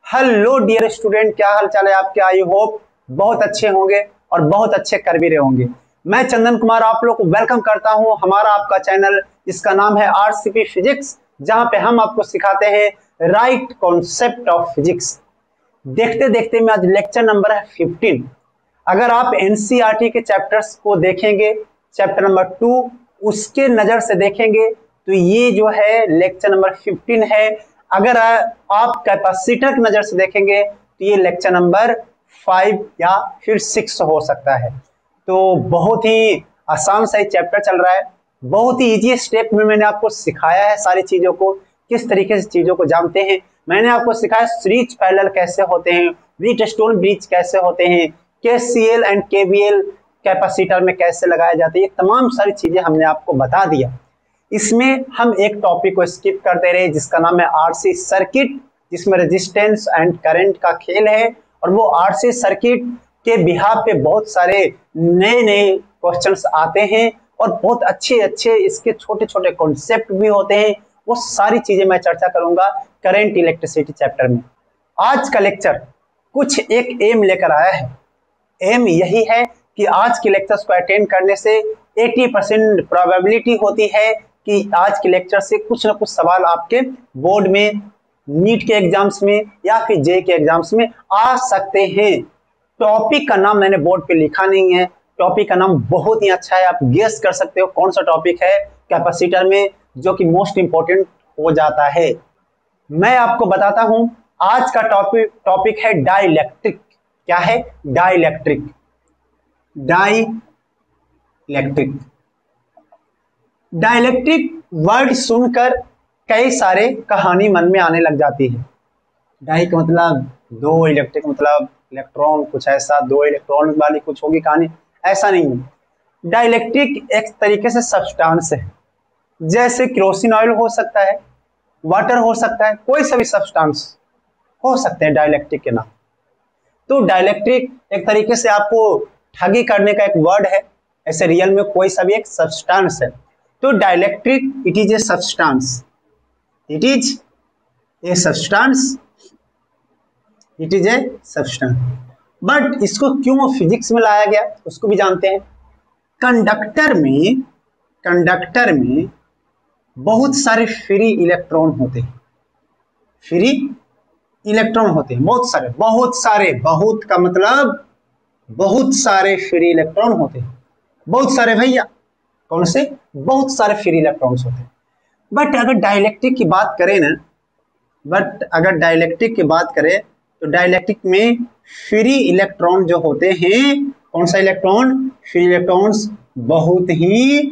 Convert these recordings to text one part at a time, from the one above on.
Hello dear student, क्या हाल चाल है आपके। आई होप बहुत अच्छे होंगे और बहुत अच्छे कर भी रहे होंगे। मैं चंदन कुमार आप लोग को वेलकम करता हूं हमारा आपका चैनल, जिसका नाम है आरसीपी फिजिक्स, जहां पे हम आपको सिखाते हैं राइट कॉन्सेप्ट ऑफ फिजिक्स। देखते देखते में आज लेक्चर नंबर है 15। अगर आप एनसीईआरटी के चैप्टर्स को देखेंगे, चैप्टर नंबर 2 उसके नजर से देखेंगे तो ये जो है लेक्चर नंबर 15 है। अगर आप कैपेसिटर की नजर से देखेंगे तो ये लेक्चर नंबर 5 या फिर 6 हो सकता है। तो बहुत ही आसान सा चैप्टर चल रहा है, बहुत ही इजी स्टेप में मैंने आपको सिखाया है सारी चीजों को, किस तरीके से चीजों को जानते हैं। मैंने आपको सिखाया सीरीज पैरेलल कैसे होते हैं, व्हीटस्टोन ब्रिज कैसे होते हैं, केसीएल एंड केवीएल कैपेसिटर में कैसे लगाए जाते हैं, ये तमाम सारी चीजें हमने आपको बता दिया। इसमें हम एक टॉपिक को स्किप करते रहे जिसका नाम है आरसी सर्किट, जिसमें रेजिस्टेंस एंड करंट का खेल है। और वो आरसी सर्किट के बिहाफ पे बहुत सारे नए नए क्वेश्चंस आते हैं और बहुत अच्छे अच्छे इसके छोटे छोटे कॉन्सेप्ट भी होते हैं। वो सारी चीजें मैं चर्चा करूंगा करंट इलेक्ट्रिसिटी चैप्टर में। आज का लेक्चर कुछ एक एम लेकर आया है। एम यही है कि आज के लेक्चर्स को अटेंड करने से 80% प्रोबेबिलिटी होती है कि आज के लेक्चर से कुछ ना कुछ सवाल आपके बोर्ड में, नीट के एग्जाम्स में या फिर जे के एग्जाम्स में आ सकते हैं। टॉपिक का नाम मैंने बोर्ड पे लिखा नहीं है, टॉपिक का नाम बहुत ही अच्छा है, आप गेस कर सकते हो कौन सा टॉपिक है कैपेसिटर में जो कि मोस्ट इंपॉर्टेंट हो जाता है। मैं आपको बताता हूं आज का टॉपिक है डाइलेक्ट्रिक। क्या है? डाइलेक्ट्रिक। डाइलेक्ट्रिक डाइलेक्ट्रिक वर्ड सुनकर कई सारे कहानी मन में आने लग जाती है। डाई का मतलब दो, इलेक्ट्रिक मतलब इलेक्ट्रॉन, कुछ ऐसा दो इलेक्ट्रॉन वाली कुछ होगी कहानी, ऐसा नहीं है। डाइलेक्ट्रिक एक तरीके से सब्सटेंस है, जैसे केरोसिन ऑयल हो सकता है, वाटर हो सकता है, कोई सा भी सब्सटेंस हो सकते हैं डाइलेक्ट्रिक के नाम। तो डाइलेक्ट्रिक एक तरीके से आपको ठगी करने का एक वर्ड है, ऐसे रियल में कोई सा भी एक सब्सटेंस है। तो dielectric it is a substance, it is a substance, it is a substance. But इसको क्यों फिजिक्स में लाया गया उसको भी जानते हैं। कंडक्टर में बहुत सारे फ्री इलेक्ट्रॉन होते हैं, फ्री इलेक्ट्रॉन होते हैं, बहुत सारे, बहुत का मतलब बहुत सारे फ्री इलेक्ट्रॉन होते हैं, बहुत सारे भैया, कौन से? बहुत सारे फ्री इलेक्ट्रॉन्स होते हैं। बट अगर डाइलेक्ट्रिक की बात करें तो डाइलेक्ट्रिक में फ्री इलेक्ट्रॉन जो होते हैं, कौन सा इलेक्ट्रॉन? फ्री इलेक्ट्रॉन्स बहुत ही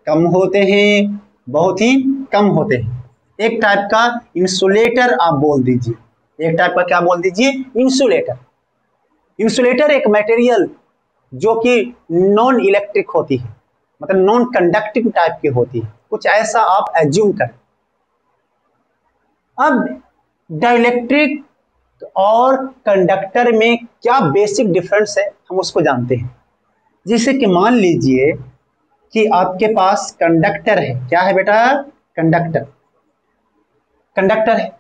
कम होते हैं, बहुत ही कम होते हैं। एक टाइप का इंसुलेटर आप बोल दीजिए, एक टाइप का क्या बोल दीजिए? इंसुलेटर। इंसुलेटर एक मटेरियल जो कि नॉन इलेक्ट्रिक होती है, मतलब नॉन कंडक्टिव टाइप की होती है, कुछ ऐसा आप एज्यूम करें। अब डाइलेक्ट्रिक और कंडक्टर में क्या बेसिक डिफरेंस है हम उसको जानते हैं। जैसे कि मान लीजिए कि आपके पास कंडक्टर है। क्या है बेटा? कंडक्टर है।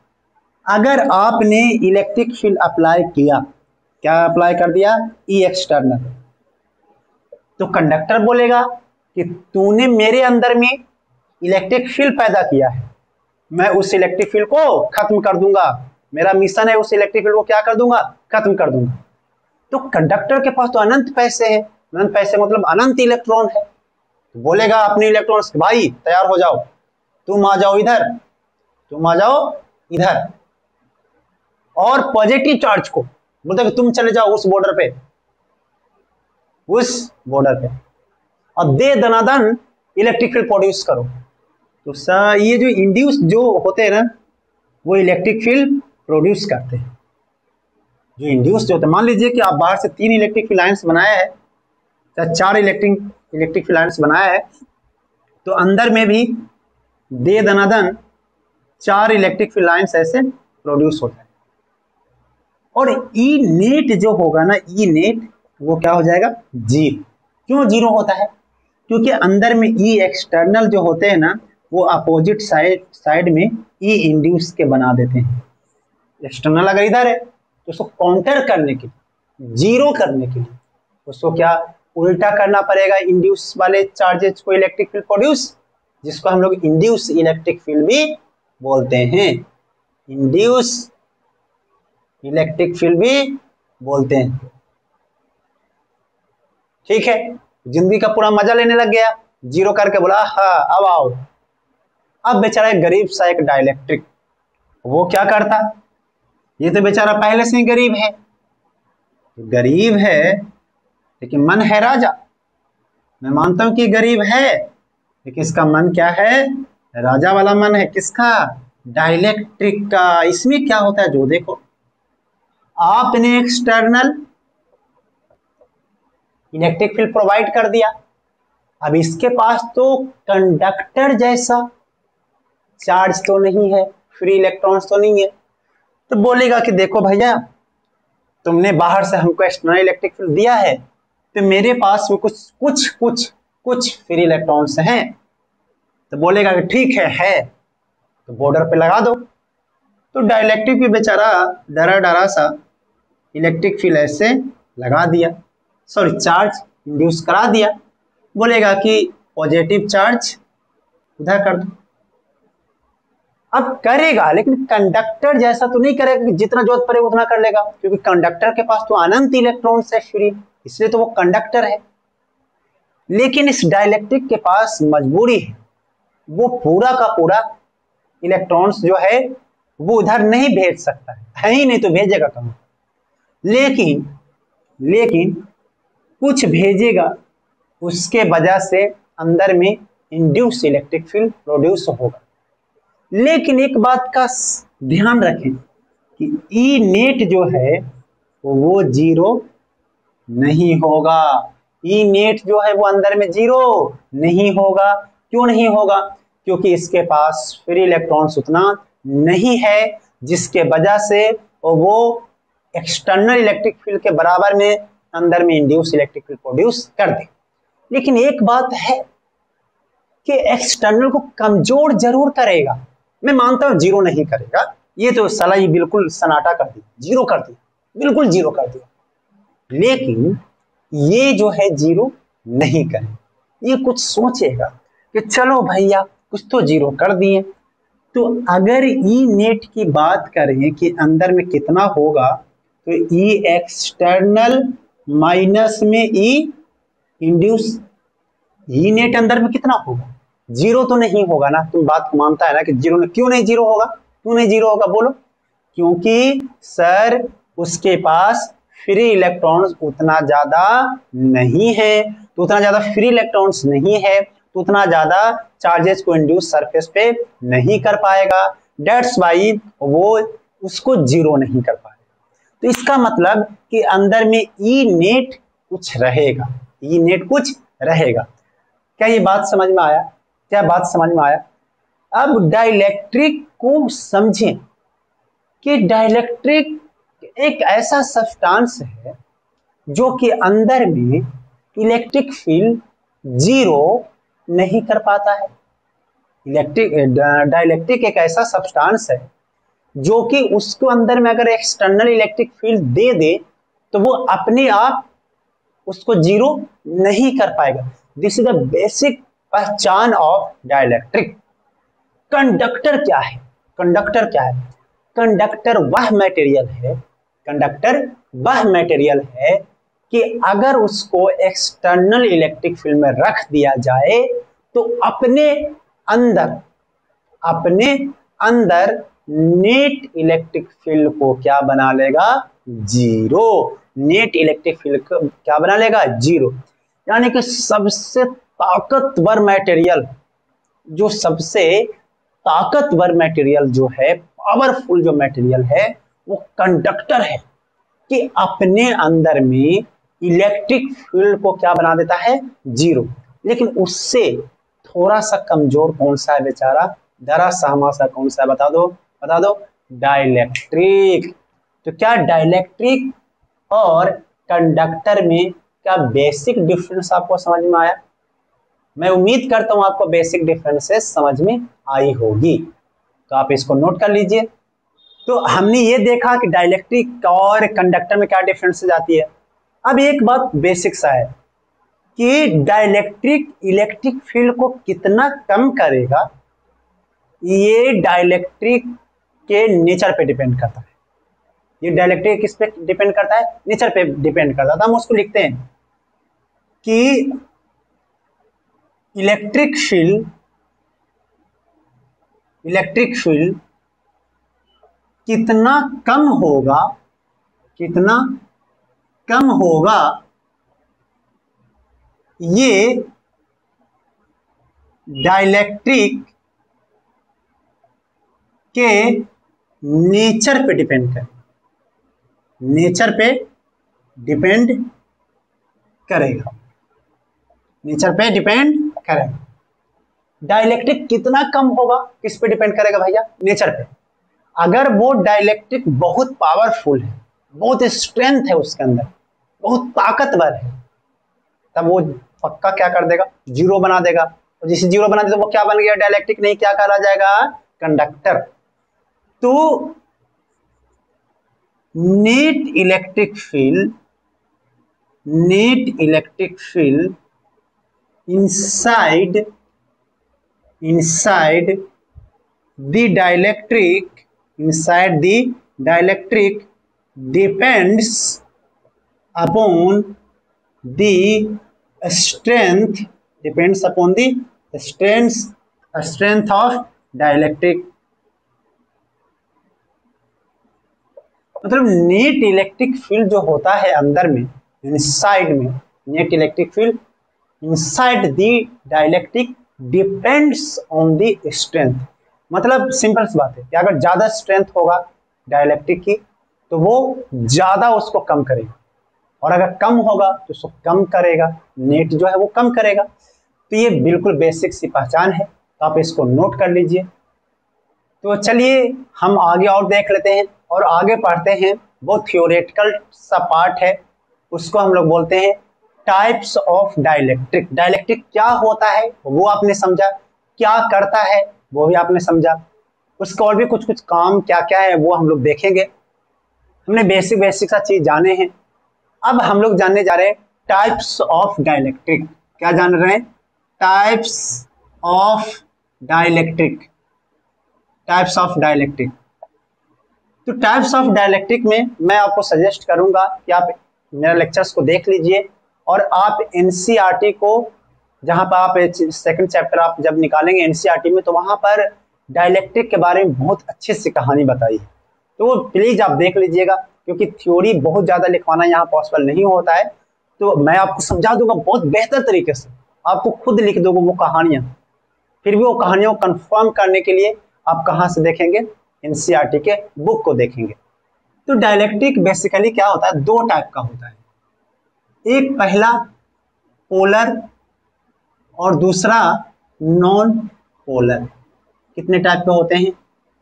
अगर आपने इलेक्ट्रिक फील्ड अप्लाई किया, क्या अप्लाई कर दिया? ई एक्सटर्नल, तो कंडक्टर बोलेगा कि तूने मेरे अंदर में इलेक्ट्रिक फील्ड पैदा किया है, मैं उस इलेक्ट्रिक फील्ड को खत्म कर दूंगा, मेरा मिशन है उस इलेक्ट्रिक फील्ड को क्या कर दूंगा? खत्म कर दूंगा। तो कंडक्टर के पास तो अनंत पैसे है, अनंत पैसे मतलब अनंत इलेक्ट्रॉन है, तो बोलेगा अपने इलेक्ट्रॉन्स, भाई तैयार हो जाओ, तुम आ जाओ इधर, तुम आ जाओ इधर। और पॉजिटिव चार्ज को बोलते कि तुम चले जाओ उस बॉर्डर पे, उस बॉर्डर पे, और दे दनादन इलेक्ट्रिक फील्ड प्रोड्यूस करो। तो ये जो इंड्यूस जो होते हैं ना, वो इलेक्ट्रिक फील्ड प्रोड्यूस करते हैं। जो इंड्यूस जो होते हैं, मान लीजिए कि आप बाहर से 3 इलेक्ट्रिक फील्ड लाइन्स बनाया है या 4 इलेक्ट्रिक फील्ड लाइन्स बनाया है, तो अंदर में भी दे दनादन 4 इलेक्ट्रिक फील्ड लाइन्स ऐसे प्रोड्यूस होता है। और ई नेट जो होगा ना, ई नेट वो क्या हो जाएगा? जीरो। क्यों जीरो होता है? क्योंकि अंदर में ई एक्सटर्नल जो होते हैं ना, वो अपोजिट साइड में ई इंड्यूस के बना देते हैं। एक्सटर्नल अगर इधर है तो उसको काउंटर करने के लिए, जीरो करने के लिए उसको क्या उल्टा करना पड़ेगा, इंड्यूस वाले चार्जेस को इलेक्ट्रिक फील्ड प्रोड्यूस, जिसको हम लोग इंड्यूस इलेक्ट्रिक फील्ड भी बोलते हैं, इंड्यूस इलेक्ट्रिक फील्ड भी बोलते हैं। ठीक है, जिंदगी का पूरा मजा लेने लग गया, जीरो करके बोला हाँ अब आओ। अब बेचारा एक गरीब सा एक डाइलेक्ट्रिक, वो क्या करता, ये तो बेचारा पहले से ही गरीब है, गरीब है लेकिन मन है राजा। मैं मानता हूं कि गरीब है लेकिन इसका मन क्या है, राजा वाला मन है। किसका, डाइलेक्ट्रिक का। इसमें क्या होता है जो देखो, आपने एक्सटर्नल इलेक्ट्रिक फील्ड प्रोवाइड कर दिया, अब इसके पास तो कंडक्टर जैसा चार्ज तो नहीं है, फ्री इलेक्ट्रॉन्स तो नहीं है, तो बोलेगा कि देखो भैया तुमने बाहर से हमको एक्सटर्नल इलेक्ट्रिक फील्ड दिया है, तो मेरे पास में कुछ कुछ कुछ कुछ फ्री इलेक्ट्रॉन्स हैं, तो बोलेगा कि ठीक है तो बॉर्डर पे लगा दो। तो डाइलेक्ट्रिक भी बेचारा डरा डरा सा इलेक्ट्रिक फील्ड ऐसे लगा दिया, सॉरी चार्ज इंड्यूस करा दिया, बोलेगा कि पॉजिटिव चार्ज उधर कर दो। अब करेगा लेकिन कंडक्टर जैसा तो नहीं करेगा कि जितना जरूरत पड़े उतना कर लेगा, क्योंकि कंडक्टर के पास तो अनंत इलेक्ट्रॉन्स है फ्री, इसलिए तो वो कंडक्टर है। लेकिन इस डाइलेक्ट्रिक के पास मजबूरी है, वो पूरा का पूरा इलेक्ट्रॉन्स जो है वो उधर नहीं भेज सकता है ही नहीं, तो भेजेगा कहाँ। लेकिन कुछ भेजेगा, उसके वजह से अंदर में इंड्यूस इलेक्ट्रिक फील्ड प्रोड्यूस होगा। लेकिन एक बात का ध्यान रखें कि ई नेट जो है वो जीरो नहीं होगा, ई नेट जो है वो अंदर में जीरो नहीं होगा। क्यों नहीं होगा, क्योंकि इसके पास फ्री इलेक्ट्रॉन्स उतना नहीं है, जिसके वजह से वो एक्सटर्नल इलेक्ट्रिक फील्ड के बराबर में अंदर में इंड्यूस इलेक्ट्रिक फील्ड प्रोड्यूस कर दे। लेकिन एक बात है कि एक्सटर्नल को कमजोर जरूर करेगा, मैं मानता हूं जीरो नहीं करेगा, ये तो साला ये बिल्कुल सन्नाटा कर दिया, जीरो कर दिया, बिल्कुल जीरो कर दिया। लेकिन ये जो है जीरो नहीं करे, ये कुछ सोचेगा कि चलो भैया कुछ तो जीरो कर दिए। तो अगर ई नेट की बात करें कि अंदर में कितना होगा, तो ई एक्सटर्नल माइनस में ई इंड्यूस, ई नेट अंदर में कितना होगा, जीरो तो नहीं होगा ना। तुम बात को मानता है ना कि जीरो, क्यों नहीं जीरो होगा, क्यों नहीं जीरो होगा बोलो, क्योंकि सर उसके पास फ्री इलेक्ट्रॉन्स उतना ज्यादा नहीं है, तो उतना ज्यादा फ्री इलेक्ट्रॉन्स नहीं है, तो उतना ज्यादा चार्जेस को इंड्यूस सरफेस पे नहीं कर पाएगा, डेट्स वाई वो उसको जीरो नहीं कर पाएगा। तो इसका मतलब कि अंदर में ई नेट कुछ रहेगा, ई नेट कुछ रहेगा। क्या ये बात समझ में आया, क्या बात समझ में आया। अब डाइलेक्ट्रिक को समझें कि डाइलेक्ट्रिक एक ऐसा सब्सटेंस है जो कि अंदर में इलेक्ट्रिक फील्ड जीरो नहीं कर पाता है। डाइलेक्ट्रिक एक ऐसा सब्सटेंस है जो कि उसको अंदर में अगर एक्सटर्नल इलेक्ट्रिक फील्ड दे दे तो वो अपने आप उसको जीरो नहीं कर पाएगा। दिस इज द बेसिक पहचान ऑफ डाइलेक्ट्रिक। कंडक्टर क्या है, कंडक्टर क्या है, कंडक्टर वह मटेरियल है, कंडक्टर वह मटेरियल है कि अगर उसको एक्सटर्नल इलेक्ट्रिक फील्ड में रख दिया जाए तो अपने अंदर नेट इलेक्ट्रिक फील्ड को क्या बना लेगा, जीरो। नेट इलेक्ट्रिक फील्ड को क्या बना लेगा, जीरो। यानी कि सबसे ताकतवर मटेरियल, जो सबसे ताकतवर मटेरियल जो है, पावरफुल जो मटेरियल है वो कंडक्टर है कि अपने अंदर में इलेक्ट्रिक फील्ड को क्या बना देता है, जीरो। लेकिन उससे थोड़ा सा कमजोर कौन सा है बेचारा, जरा सहमा सा कौन सा है, बता दो, डाइलेक्ट्रिक। तो क्या डाइलेक्ट्रिक और कंडक्टर में क्या बेसिक डिफरेंस आपको समझ में आया। मैं उम्मीद करता हूं आपको बेसिक डिफरेंसेस समझ में आई होगी, तो आप इसको नोट कर लीजिए। तो हमने ये देखा कि डाइलेक्ट्रिक और कंडक्टर में क्या डिफरेंस आती है। अब एक बात बेसिक सा है कि डाइलेक्ट्रिक इलेक्ट्रिक फील्ड को कितना कम करेगा, ये डाइलेक्ट्रिक के नेचर पे डिपेंड करता है। ये डाइलेक्ट्रिक किस पे डिपेंड करता है? नेचर पे डिपेंड करता है। तो हम उसको लिखते हैं कि इलेक्ट्रिक फील्ड कितना कम होगा, ये डाइलेक्ट्रिक के नेचर पे डिपेंड करेगा। डाइलेक्ट्रिक कितना कम होगा, किस पे डिपेंड करेगा भैया? नेचर पे। अगर वो डाइलेक्ट्रिक बहुत पावरफुल है, बहुत स्ट्रेंथ है उसके अंदर, बहुत ताकतवर है, तब वो पक्का क्या कर देगा? जीरो बना देगा। और जिसे जीरो बना देगा वो क्या बन गया? डाइलेक्ट्रिक नहीं, क्या कहा जाएगा? कंडक्टर। तो net electric field inside the dielectric depends upon the strength of dielectric। मतलब नेट इलेक्ट्रिक फील्ड जो होता है अंदर में, इनसाइड में, net electric field inside the dielectric depends on the strength. मतलब सिंपल सी बात है कि अगर ज्यादा स्ट्रेंथ होगा डाइलेक्ट्रिक की तो वो ज्यादा उसको कम करेगा, और अगर कम होगा तो उसको कम करेगा, नेट जो है वो कम करेगा। तो ये बिल्कुल बेसिक सी पहचान है, तो आप इसको नोट कर लीजिए। तो चलिए हम आगे और देख लेते हैं और आगे पढ़ते हैं। बहुत थियोरेटिकल सा पार्ट है, उसको हम लोग बोलते हैं टाइप्स ऑफ डाइलेक्ट्रिक। डाइलेक्ट्रिक क्या होता है वो आपने समझा, क्या करता है वो भी आपने समझा, उसका और भी कुछ काम क्या क्या है वो हम लोग देखेंगे। हमने बेसिक सा चीज जाने हैं। अब हम लोग जानने जा रहे हैं टाइप्स ऑफ डाइलेक्ट्रिक। क्या जान रहे हैं? Types of dielectric. तो टाइप्स ऑफ डाइलेक्ट्रिक में मैं आपको सजेस्ट करूंगा कि आप मेरा लेक्चर्स को देख लीजिए और आप एनसीईआरटी को, जहां पर आप सेकंड चैप्टर आप जब निकालेंगे एनसीईआरटी में, तो वहां पर डाइलेक्ट्रिक के बारे में बहुत अच्छे से कहानी बताई है। तो वो प्लीज आप देख लीजिएगा, क्योंकि थ्योरी बहुत ज्यादा लिखवाना यहाँ पॉसिबल नहीं होता है। तो मैं आपको समझा दूंगा बहुत बेहतर तरीके से, आपको खुद लिख दोगे वो कहानियां। फिर भी वो कहानियों को कंफर्म करने के लिए आप कहाँ से देखेंगे? एनसीईआरटी के बुक को देखेंगे। तो डाइलेक्ट्रिक बेसिकली क्या होता है? दो टाइप का होता है। एक पहला पोलर और दूसरा नॉन पोलर। कितने टाइप के होते हैं?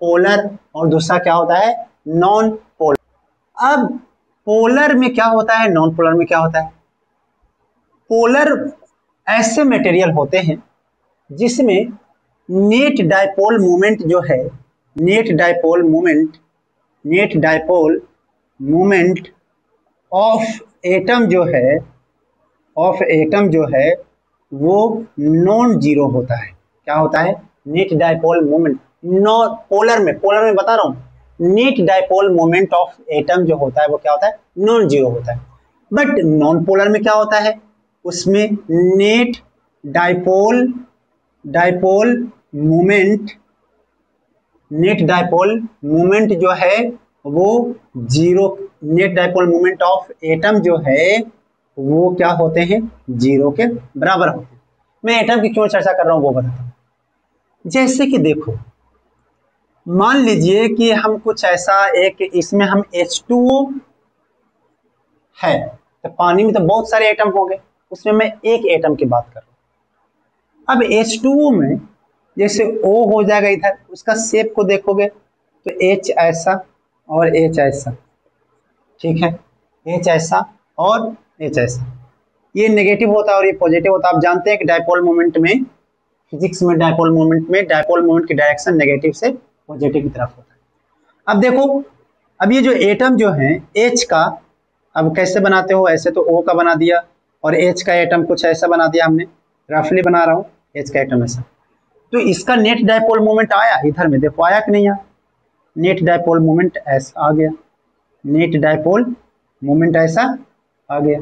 पोलर और दूसरा क्या होता है? Non polar. अब पोलर में क्या होता है, नॉन पोलर में क्या होता है? पोलर ऐसे मटेरियल होते हैं जिसमें नेट डाइपोल मोमेंट जो है, net dipole moment of atom जो है वो नॉन जीरो होता है। क्या होता है? Net dipole moment. पोलर में बता रहा हूँ, net dipole moment of atom जो होता है वो क्या होता है? नॉन जीरो होता है। बट नॉन पोलर में क्या होता है? उसमें नेट डाइपोल मोमेंट जो है वो zero, net dipole moment of atom जो है वो क्या होते हैं? जीरो के बराबर होते हैं। मैं एटम की क्यों चर्चा कर रहा हूँ वो बताता हूँ। जैसे कि देखो, मान लीजिए कि हम कुछ ऐसा एक, इसमें हम H2O है, तो पानी में तो बहुत सारे एटम होंगे, उसमें मैं एक एटम की बात कर रहा हूँ। अब H2O में जैसे O हो जाएगा इधर, उसका शेप को देखोगे तो H ऐसा और H ऐसा, ठीक है, H ऐसा और H ऐसा, ये नेगेटिव होता है और ये पॉजिटिव होता है। आप जानते हैं कि डाइपोल मोमेंट में, फिजिक्स में डाइपोल मोमेंट की डायरेक्शन नेगेटिव से पॉजिटिव की तरफ होता है। अब देखो, अब ये जो एटम जो है H का, अब कैसे बनाते हो, ऐसे तो O का बना दिया और H का एटम कुछ ऐसा बना दिया हमने, रफली बना रहा हूँ H का एटम ऐसा, तो इसका नेट डायपोल मोमेंट आया इधर में, देखो आया कि नहीं आया, नेट डायपोल मोमेंट ऐसा आ गया, नेट डायपोल मोमेंट ऐसा आ गया।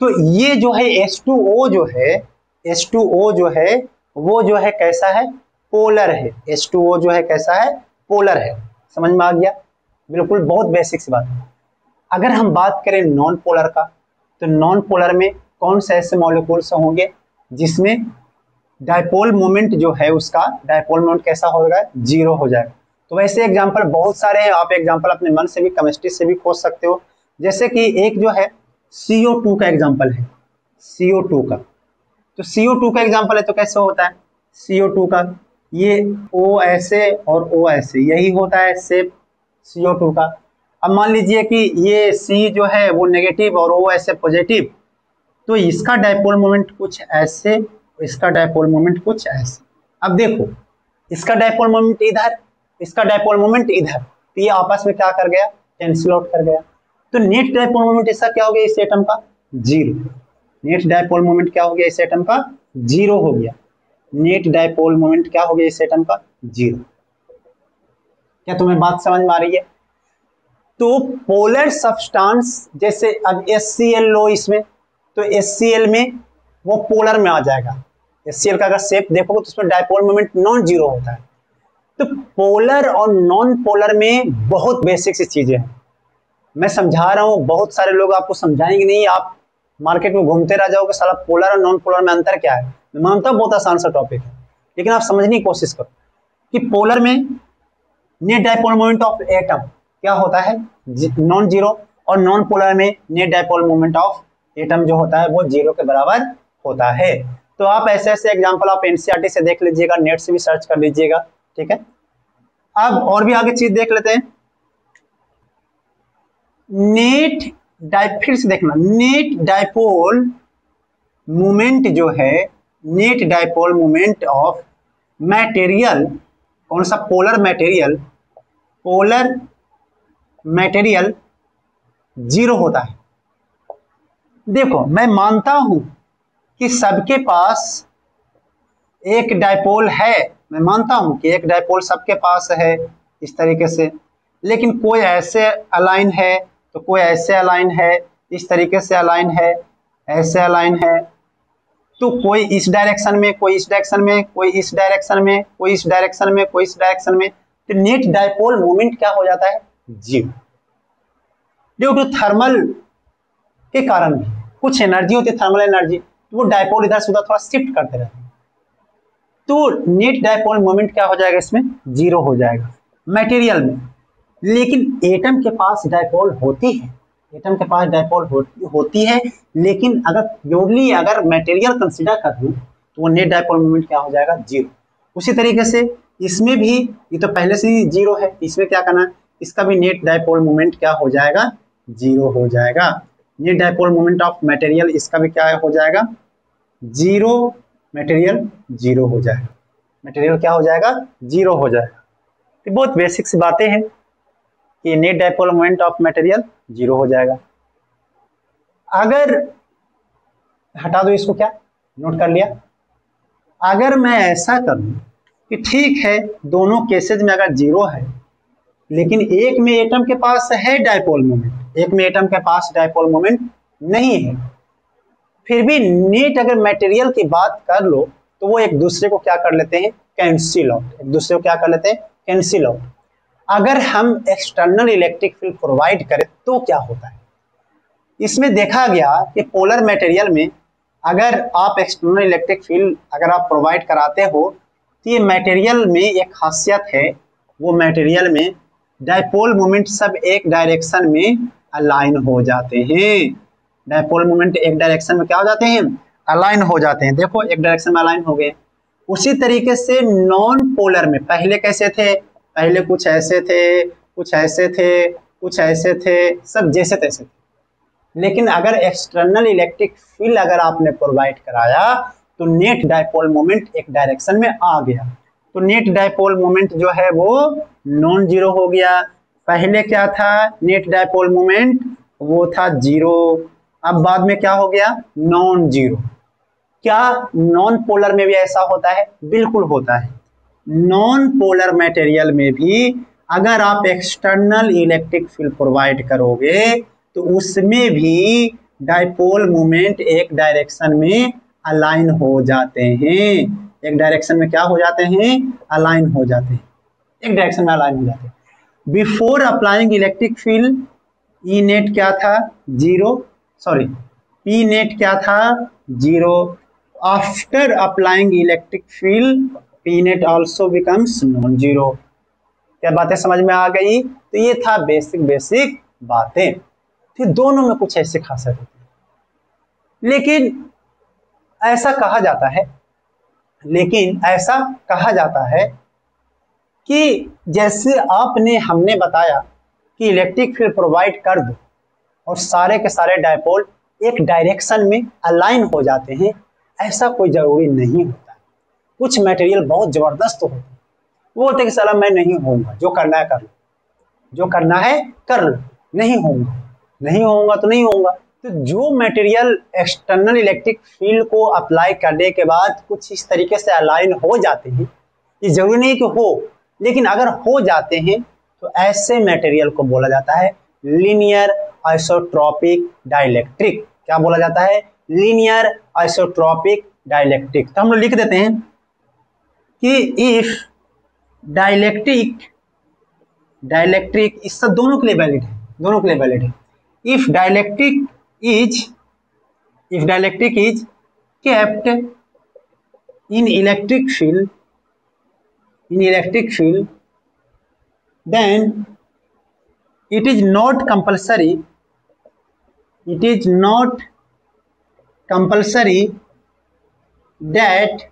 तो ये जो है H2O जो है, H2O जो है वो जो है कैसा है, पोलर है। H2O जो है कैसा है, पोलर है। समझ में आ गया, बिल्कुल बहुत बेसिक सी बात है। अगर हम बात करें नॉन पोलर का, तो नॉन पोलर में कौन से ऐसे मॉलिक्यूल्स होंगे जिसमें डायपोल मोमेंट जो है उसका डायपोल मोमेंट कैसा होगा, जीरो हो जाएगा। तो वैसे एग्जांपल बहुत सारे हैं, आप एग्जांपल अपने मन से भी केमिस्ट्री से भी खोज सकते हो। जैसे कि एक जो है CO2 का एग्जांपल है, CO2 का, तो CO2 का एग्जांपल है तो कैसे होता है CO2 का, ये O ऐसे और O ऐसे, यही होता है शेप CO2 का। अब मान लीजिए कि ये C जो है वो नेगेटिव और O ऐसे पॉजिटिव, तो इसका डायपोल मोमेंट कुछ ऐसे, इसका डायपोल मोमेंट कुछ ऐसे। अब देखो, इसका डायपोल मोमेंट इधर, इसका डायपोल मोमेंट इधर, तो ये आपस में क्या कर गया, कैंसिल आउट कर गया। तो नेट डायपोल मोमेंट इसका क्या हो गया, इस एटम का जीरो। नेट डायपोल मोमेंट क्या हो गया, इस एटम का जीरो हो गया। नेट डायपोल मोमेंट क्या हो गया, इस एटम का जीरो। क्या तुम्हें बात समझ में आ रही है? तो पोलर सब्सटेंस, जैसे अब HCl लो इसमें, तो HCl में वो पोलर में आ जाएगा। HCl का अगर शेप देखोगे तो उसमें डायपोल मोमेंट नॉन जीरो होता है। तो पोलर और नॉन पोलर में बहुत बेसिक सी चीजें हैं, मैं समझा रहा हूँ, बहुत सारे लोग आपको समझाएंगे नहीं, आप मार्केट में घूमते रह जाओगे साला पोलर और नॉन पोलर में अंतर क्या है। मैं मानता हूँ बहुत आसान सा टॉपिक है, लेकिन आप समझने की कोशिश करो कि पोलर में net dipole moment of atom क्या होता है, नॉन जीरो, और नॉन पोलर में net dipole moment of atom जो होता है वो जीरो के बराबर होता है। तो आप ऐसे ऐसे एग्जांपल आप NCERT से देख लीजिएगा, नेट से भी सर्च कर लीजिएगा, ठीक है। अब और भी आगे चीज देख लेते हैं, फिर से देखना, नेट डायपोल मोमेंट जो है, net dipole moment of material, कौन सा, polar material, polar material zero होता है। देखो मैं मानता हूं कि सबके पास एक डायपोल है, मैं मानता हूं कि एक डायपोल सबके पास है इस तरीके से, लेकिन कोई ऐसे अलाइन है तो कोई ऐसे अलाइन है, इस तरीके से अलाइन है, ऐसे अलाइन है, तो कोई इस डायरेक्शन में, कोई इस डायरेक्शन में, कोई इस डायरेक्शन में, कोई इस डायरेक्शन में, कोई इस डायरेक्शन में, तो नेट डायपोल मोमेंट क्या हो जाता है, जीरो। ड्यू टू थर्मल के कारण भी कुछ एनर्जी होती है, थर्मल एनर्जी, तो वो डायपोल इधर से उधर थोड़ा शिफ्ट करते रहते हैं, तो नेट डायपोल मोमेंट क्या हो जाएगा, इसमें जीरो हो जाएगा मटेरियल में। लेकिन एटम के पास डायपोल होती है, एटम के पास डायपोल होती है, लेकिन अगर प्योरली अगर मटेरियल कंसीडर कर लूं तो वो नेट डायपोल मोमेंट क्या हो जाएगा, जीरो। उसी तरीके से इसमें भी, ये तो पहले से ही जीरो है, इसमें क्या करना है, इसका भी नेट डायपोल मोमेंट क्या हो जाएगा, जीरो हो जाएगा। Net dipole moment of material, इसका भी क्या हो जाएगा, जीरो, मटेरियल जीरो हो जाएगा, मटेरियल क्या हो जाएगा, जीरो हो जाएगा। तो बहुत बेसिक सी बातें हैं कि net dipole moment of material zero हो जाएगा। अगर हटा दो इसको, क्या नोट कर लिया, अगर मैं ऐसा करूं कि ठीक है दोनों केसेज में अगर जीरो है, लेकिन एक में एटम के पास है डायपोल मोमेंट, एक में एटम के पास डायपोल मोमेंट नहीं है, फिर भी नेट अगर मटेरियल की बात कर लो तो वो एक दूसरे को क्या कर लेते हैं, कैंसिल आउट, एक दूसरे को क्या कर लेते हैं, कैंसिल आउट। अगर हम एक्सटर्नल इलेक्ट्रिक फील्ड प्रोवाइड करें तो क्या होता है, इसमें देखा गया कि पोलर मटेरियल में अगर आप एक्सटर्नल इलेक्ट्रिक फील्ड अगर आप प्रोवाइड कराते हो तो ये मटेरियल में एक खासियत है, वो मटेरियल में डायपोल मोमेंट सब एक डायरेक्शन में अलाइन हो जाते हैं, डायपोल मोमेंट एक डायरेक्शन में क्या हो जाते हैं, अलाइन हो जाते हैं। देखो एक डायरेक्शन में अलाइन हो गए। उसी तरीके से नॉन पोलर में पहले कैसे थे, पहले कुछ ऐसे थे, कुछ ऐसे थे, कुछ ऐसे थे, सब जैसे तैसे थे, लेकिन अगर एक्सटर्नल इलेक्ट्रिक फील्ड अगर आपने प्रोवाइड कराया तो नेट डायपोल मोमेंट एक डायरेक्शन में आ गया, तो नेट डायपोल मोमेंट जो है वो नॉन जीरो हो गया। पहले क्या था, नेट डायपोल मोमेंट वो था जीरो, अब बाद में क्या हो गया, नॉन जीरो। क्या नॉन पोलर में भी ऐसा होता है? बिल्कुल होता है। नॉन पोलर मटेरियल में भी अगर आप एक्सटर्नल इलेक्ट्रिक फील्ड प्रोवाइड करोगे तो उसमें भी डायपोल मोमेंट एक डायरेक्शन में अलाइन हो जाते हैं। एक डायरेक्शन में क्या हो जाते हैं, अलाइन हो जाते हैं, एक डायरेक्शन में अलाइन हो जाते हैं। Before applying electric field E net क्या था, जीरो, सॉरी पी नेट क्या था, zero. After applying electric field P net also becomes non zero. क्या बातें समझ में आ गई? तो ये था बेसिक बातें। फिर दोनों में कुछ ऐसे खासियत होती है, लेकिन ऐसा कहा जाता है कि जैसे हमने बताया कि इलेक्ट्रिक फील्ड प्रोवाइड कर दो और सारे के सारे डायपोल एक डायरेक्शन में अलाइन हो जाते हैं, ऐसा कोई जरूरी नहीं होता। कुछ मटेरियल बहुत जबरदस्त होते हैं, वो बोलते हैं कि साला मैं नहीं होऊंगा, जो करना है कर लो, जो करना है कर लो, नहीं होऊंगा तो नहीं होऊंगा। तो जो मटेरियल एक्सटर्नल इलेक्ट्रिक फील्ड को अप्लाई करने के बाद कुछ इस तरीके से अलाइन हो जाते हैं, ये जरूरी नहीं कि हो, लेकिन अगर हो जाते हैं तो ऐसे मटेरियल को बोला जाता है लीनियर आइसोट्रोपिक डाइलेक्ट्रिक। क्या बोला जाता है? Linear isotropic dielectric. तो हम लोग लिख देते हैं कि इफ डाइलेक्ट्रिक इस सब दोनों के लिए वैलिड है, if dielectric is kept in electric field then it is not compulsory that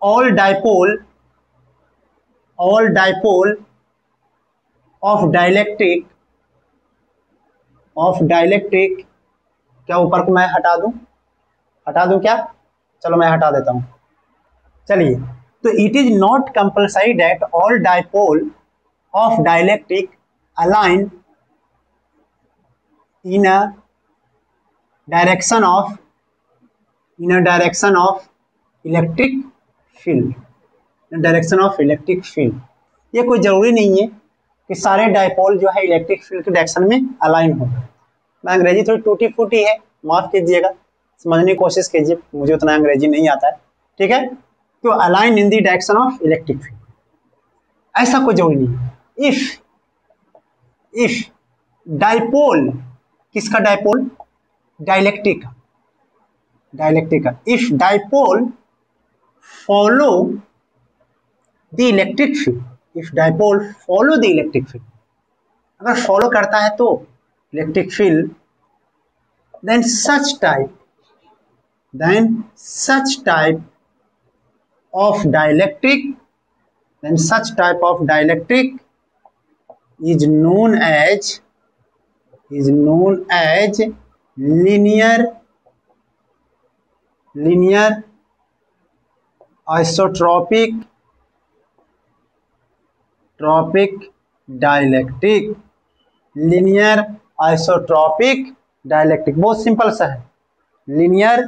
all dipole of dielectric क्या ऊपर को मैं हटा दूं क्या? चलो मैं हटा देता हूं। चलिए, तो it is not compulsory that all dipole of dielectric align in a direction of electric field. ये कोई जरूरी नहीं है कि सारे डायपोल जो है इलेक्ट्रिक फील्ड के डायरेक्शन में अलाइन हो। मैं अंग्रेजी थोड़ी टूटी फूटी है, माफ कीजिएगा, समझने की कोशिश कीजिए, मुझे उतना अंग्रेजी नहीं आता है, ठीक है। तो align in the direction of electric field, ऐसा कोई जरूरी नहीं है। इफ डायपोल, किसका डायपोल? डाइलेक्ट्रिक का। If dipole follow the electric field, अगर फॉलो करता है तो electric field, then such type of dielectric is known as linear isotropic dielectric। Linear isotropic dielectric बहुत सिंपल सा है। लीनियर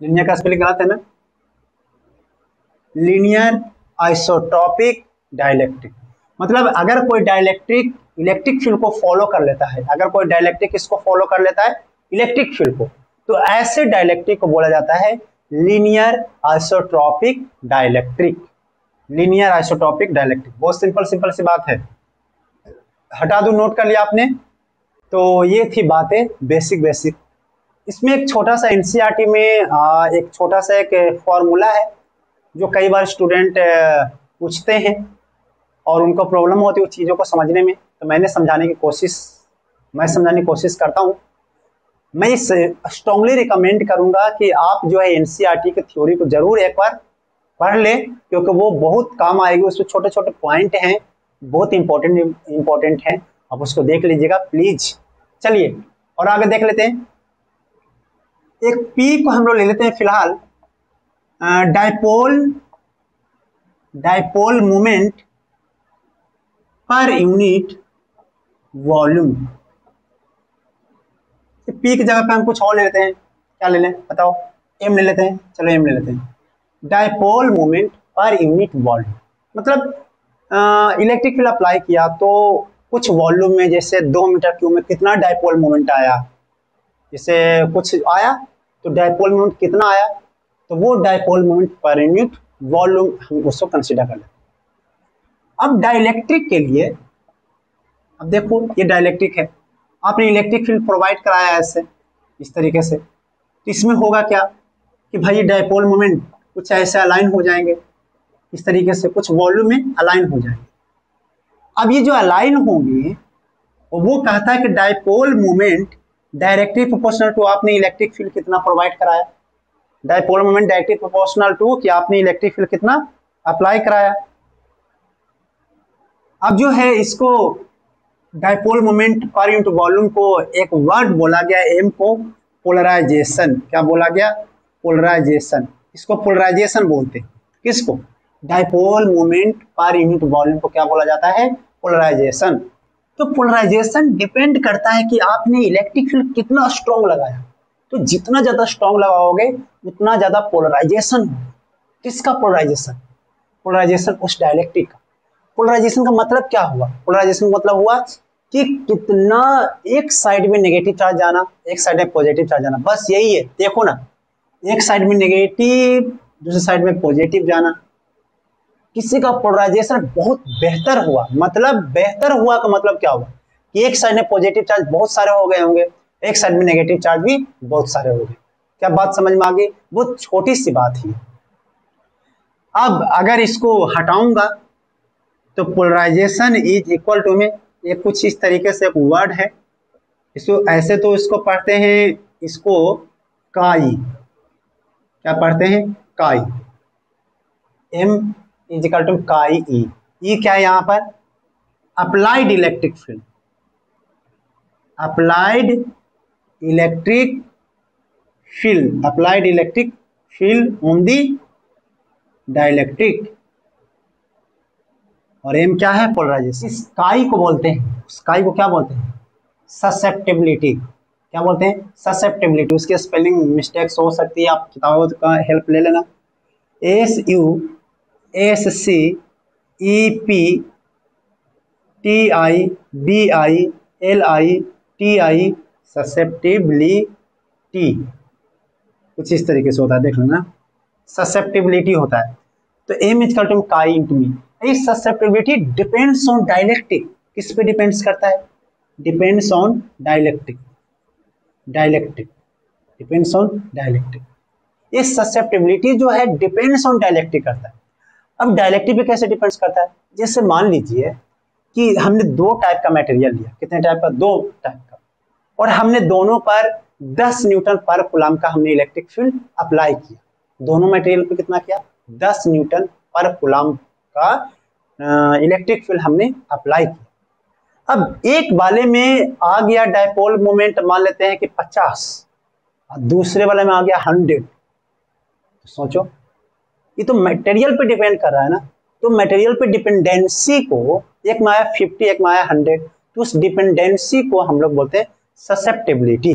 का स्पेलिंग गलत है ना, लीनियर आइसोट्रॉपिक डाइलेक्ट्रिक मतलब अगर कोई डाइलेक्ट्रिक इलेक्ट्रिक फील्ड को फॉलो कर लेता है, अगर कोई डाइलेक्ट्रिक इसको फॉलो कर लेता है इलेक्ट्रिक फील्ड को, तो ऐसे डाइलेक्ट्रिक को बोला जाता है लीनियर आइसोट्रॉपिक डाइलेक्ट्रिक। बहुत सिंपल सी बात है, हटा दूं, नोट कर लिया आपने। तो ये थी बातें बेसिक। इसमें एक छोटा सा एनसीईआरटी में एक छोटा सा एक फॉर्मूला है जो कई बार स्टूडेंट पूछते हैं और उनको प्रॉब्लम होती है उस चीज़ों को समझने में, तो मैं समझाने की कोशिश करता हूँ। मैं इस स्ट्रांगली रिकमेंड करूँगा कि आप जो है एनसीईआरटी की थ्योरी को जरूर एक बार पढ़ ले, क्योंकि वो बहुत काम आएगी। उसमें छोटे छोटे पॉइंट हैं, बहुत इंपॉर्टेंट हैं, आप उसको देख लीजिएगा प्लीज। चलिए और आगे देख लेते हैं। एक पी को हम लोग ले लेते हैं फिलहाल, dipole moment per unit volume. P की जगह पे हम कुछ और ले लेते हैं, क्या ले लें बताओ, एम ले लेते हैं, चलो एम ले लेते हैं। Dipole moment per unit volume मतलब इलेक्ट्रिक फील्ड अप्लाई किया तो कुछ वॉल्यूम में, जैसे 2 मीटर क्यूब में कितना डाइपोल मोमेंट आया, जैसे कुछ आया तो डाइपोल मोमेंट कितना आया, तो वो dipole moment per unit volume हम उसको कंसीडर कर लेते हैं। अब डाइलेक्ट्रिक के लिए, अब देखो ये डाइलेक्ट्रिक है, आपने इलेक्ट्रिक फील्ड प्रोवाइड कराया है ऐसे इस तरीके से, तो इसमें होगा क्या कि भाई डाइपोल मोमेंट कुछ ऐसे अलाइन हो जाएंगे इस तरीके से, कुछ वॉल्यूम में अलाइन हो जाएंगे। अब ये जो अलाइन होंगे वो कहता है कि dipole moment directly proportional to आपने इलेक्ट्रिक फील्ड कितना प्रोवाइड कराया, dipole moment directly proportional to कि आपने इलेक्ट्रिक फील्ड कितना अप्लाई कराया। अब जो है इसको dipole moment per unit volume को एक वर्ड बोला गया एम को, पोलराइजेशन। क्या बोला गया, पोलराइजेशन। इसको पोलराइजेशन बोलते हैं, किसको, dipole moment per unit volume को क्या बोला जाता है, पोलराइजेशन। तो पोलराइजेशन डिपेंड करता है कि आपने इलेक्ट्रिक फील्ड कितना स्ट्रॉन्ग लगाया, तो जितना ज्यादा स्ट्रॉन्ग लगाओगे उतना ज्यादा पोलराइजेशन होगा। किसका पोलराइजेशन, पोलराइजेशन उस डाइलेक्ट्रिक का। पोलराइजेशन का मतलब क्या हुआ, पोलराइजेशन का मतलब हुआ कि कितना एक साइड में नेगेटिव चार्ज जाना, एक साइड में पॉजिटिव चार्ज जाना, बस यही है। देखो ना, एक साइड में नेगेटिव दूसरी साइड में पॉजिटिव जाना। किसी का पोलराइजेशन बहुत बेहतर हुआ, मतलब बेहतर हुआ का मतलब क्या हुआ कि एक साइड में पॉजिटिव चार्ज बहुत सारे हो गए होंगे, एक साइड में नेगेटिव चार्ज भी बहुत सारे हो गए। क्या बात समझ में आ गई, बहुत छोटी सी बात ही। अब अगर इसको हटाऊंगा तो पोलराइजेशन इज इक्वल टू में, ये कुछ इस तरीके से एक वर्ड है, इसको ऐसे तो इसको पढ़ते हैं, इसको काई, क्या पढ़ते हैं, काई, एम इज इक्वल टू काई ई। ई क्या है यहाँ पर, applied electric field, applied electric field, applied electric field on the dielectric. और एम क्या है, पोलराइजेशन। इस काई को बोलते हैं, उस काई को क्या बोलते हैं, ससेप्टिबिलिटी। क्या बोलते हैं, ससेप्टिबिलिटी। उसके स्पेलिंग मिस्टेक्स हो सकती है, आप किताबों का हेल्प ले लेना। SUSCEPTIBILITI ससेप्टिबिलिटी, कुछ इस तरीके से होता है, देख लेना, ससेप्टिबिलिटी होता है। तो एम इज इक्वल टू काई इनटू मी। इस ससेप्टिबिलिटी डिपेंड्स ऑन डाइलेक्ट्रिक, किस पे डिपेंड्स करता है, depends on dielectric, dielectric depends on dielectric. ये ससेप्टिबिलिटी जो है डिपेंड्स ऑन डाइलेक्ट्रिक करता है। अब डाइलेक्ट्रिक पे कैसे डिपेंड्स करता है, जैसे मान लीजिए कि हमने 2 टाइप का मटेरियल लिया, कितने टाइप का, 2 टाइप का, और हमने दोनों पर 10 न्यूटन पर कूलम का हमने इलेक्ट्रिक फील्ड अप्लाई किया। दोनों मटेरियल पे कितना किया, 10 न्यूटन पर कूलम का इलेक्ट्रिक फील्ड हमने अप्लाई किया। अब एक वाले में आ गया डाइपोल मोमेंट, मान लेते हैं कि 50, और दूसरे वाले में आ गया 100। तो सोचो, ये तो मटेरियल पे डिपेंड कर रहा है ना, तो मटेरियल पे डिपेंडेंसी को, एक में आया 50 एक में आया 100, तो उस डिपेंडेंसी को हम लोग बोलते हैं ससेप्टिबिलिटी।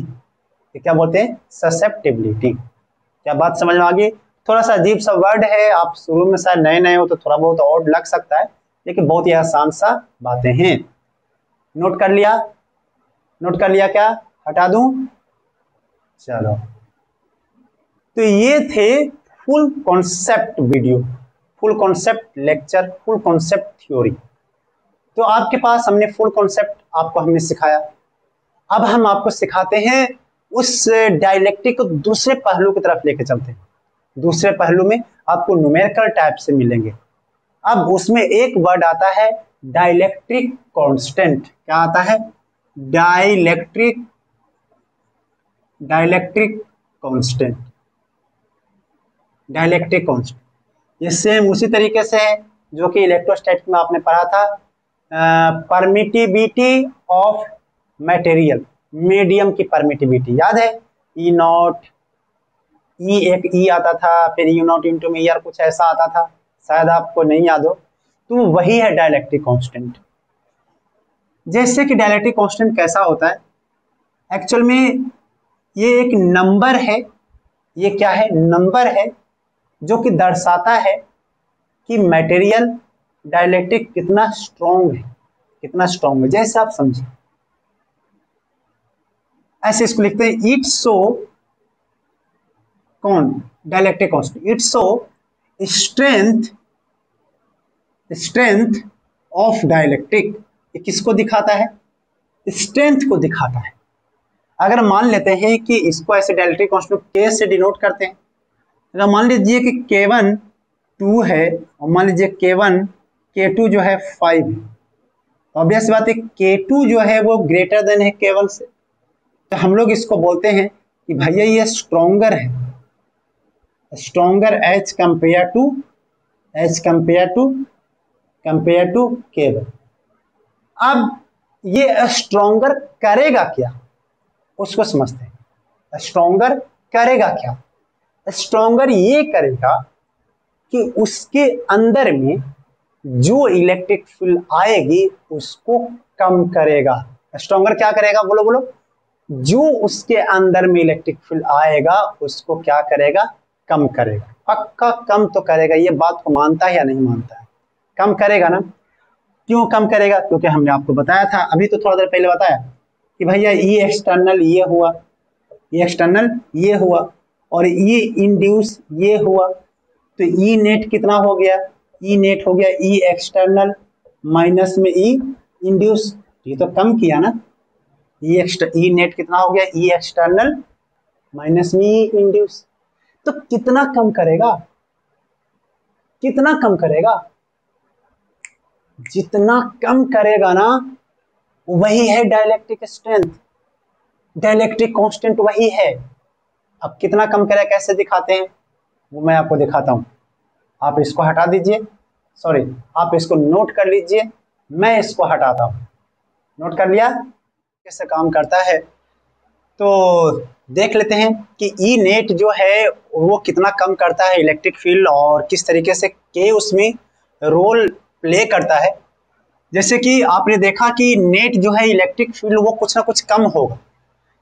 क्या बोलते हैं, ससेप्टिबिलिटी। क्या बात समझ में आ गई। थोड़ा सा अजीब सा वर्ड है, आप शुरू में शायद नए नए हो तो थोड़ा बहुत और लग सकता है, लेकिन बहुत ही आसान सा बातें हैं। नोट कर लिया, नोट कर लिया, क्या हटा दूं, चलो। तो ये थे full concept video, full concept lecture, full concept theory. तो आपके पास हमने फुल कॉन्सेप्ट आपको हमने सिखाया। अब हम आपको सिखाते हैं उस डाइलेक्ट्रिक को दूसरे पहलू की तरफ लेके चलते हैं। दूसरे पहलू में आपको न्यूमेरिकल टाइप से मिलेंगे। अब उसमें एक वर्ड आता है डाइलेक्ट्रिक कांस्टेंट। क्या आता है, dielectric, dielectric constant, dielectric constant. ये सेम उसी तरीके से है जो कि इलेक्ट्रोस्टैटिक में आपने पढ़ा था, परमिटिविटी ऑफ मटेरियल, मीडियम की परमिटिविटी याद है, E0 ई एक ई आता था, फिर यू नॉट इंटू में ईयर कुछ ऐसा आता था, शायद आपको नहीं याद हो, तो वही है डाइलेक्ट्रिक कांस्टेंट। जैसे कि डाइलेक्ट्रिक कांस्टेंट कैसा होता है, एक्चुअल में ये एक नंबर है, ये क्या है, नंबर है जो कि दर्शाता है कि मटेरियल डाइलेक्ट्रिक कितना स्ट्रॉन्ग है, कितना स्ट्रॉन्ग है। जैसे आप समझिए, ऐसे इसको लिखते हैं, इट शो कौन, dielectric constant, it show strength of dielectric. ये किसको दिखाता है, स्ट्रेंथ को दिखाता है। अगर मान लेते हैं कि इसको ऐसे डाइलेक्ट्रिक कांस्टेंट के से डिनोट करते हैं, अगर मान लीजिए कि K1 2 है और मान लीजिए K1 K2 जो है 5 है, तो ऑब्वियस बात है K2 जो है वो ग्रेटर देन है K1 से, तो हम लोग इसको बोलते हैं कि भैया ये स्ट्रॉन्गर है, stronger as compare to K1। अब ये स्ट्रॉन्गर करेगा क्या, उसको समझते हैं। स्ट्रॉन्गर करेगा क्या, स्ट्रॉन्गर ये करेगा कि उसके अंदर में जो इलेक्ट्रिक फील्ड आएगी उसको कम करेगा। स्ट्रॉन्गर क्या करेगा, बोलो बोलो, जो उसके अंदर में इलेक्ट्रिक फील्ड आएगा उसको क्या करेगा, कम करेगा। पक्का कम तो करेगा, ये बात को मानता है या नहीं मानता है, कम करेगा ना। क्यों कम करेगा, क्योंकि हमने आपको बताया था, अभी तो थोड़ा देर पहले बताया कि भैया ई एक्सटर्नल ये हुआ, ये एक्सटर्नल ये हुआ और ये इंड्यूस ये हुआ, तो ई नेट कितना हो गया, ई नेट हो गया ई एक्सटर्नल माइनस में ई इंड्यूस, ये तो कम किया ना। ई नेट कितना हो गया, ई एक्सटर्नल माइनस में ई इंड्यूस, तो कितना कम करेगा, कितना कम करेगा, जितना कम करेगा ना वही है डाइलेक्ट्रिक स्ट्रेंथ, डाइलेक्ट्रिक कांस्टेंट वही है। अब कितना कम करेगा कैसे दिखाते हैं वो मैं आपको दिखाता हूं। आप इसको हटा दीजिए, सॉरी आप इसको नोट कर लीजिए, मैं इसको हटाता हूं। नोट कर लिया कैसे काम करता है, तो देख लेते हैं कि ई नेट जो है वो कितना कम करता है इलेक्ट्रिक फील्ड और किस तरीके से के उसमें रोल प्ले करता है। जैसे कि आपने देखा कि नेट जो है इलेक्ट्रिक फील्ड वो कुछ ना कुछ कम होगा,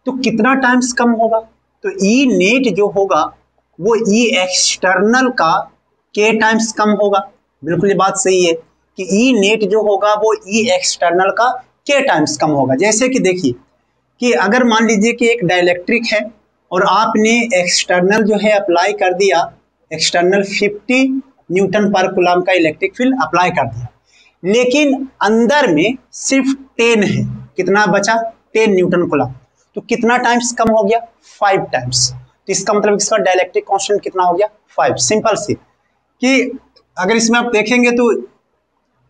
तो कितना टाइम्स कम होगा, तो ई नेट जो होगा वो ई एक्सटर्नल का के टाइम्स कम होगा। बिल्कुल ये बात सही है कि ई नेट जो होगा वो ई एक्सटर्नल का के टाइम्स कम होगा। जैसे कि देखिए कि अगर मान लीजिए कि एक डाइलेक्ट्रिक है और आपने एक्सटर्नल जो है अप्लाई कर दिया, एक्सटर्नल 50 न्यूटन पर कूलम का इलेक्ट्रिक फील्ड अप्लाई कर दिया, लेकिन अंदर में सिर्फ 10 है, कितना बचा 10 न्यूटन कूलम, तो कितना टाइम्स कम हो गया 5 टाइम्स। तो इसका मतलब इसका डाइलेक्ट्रिक कांस्टेंट कितना हो गया 5। सिंपल सी कि अगर इसमें आप देखेंगे तो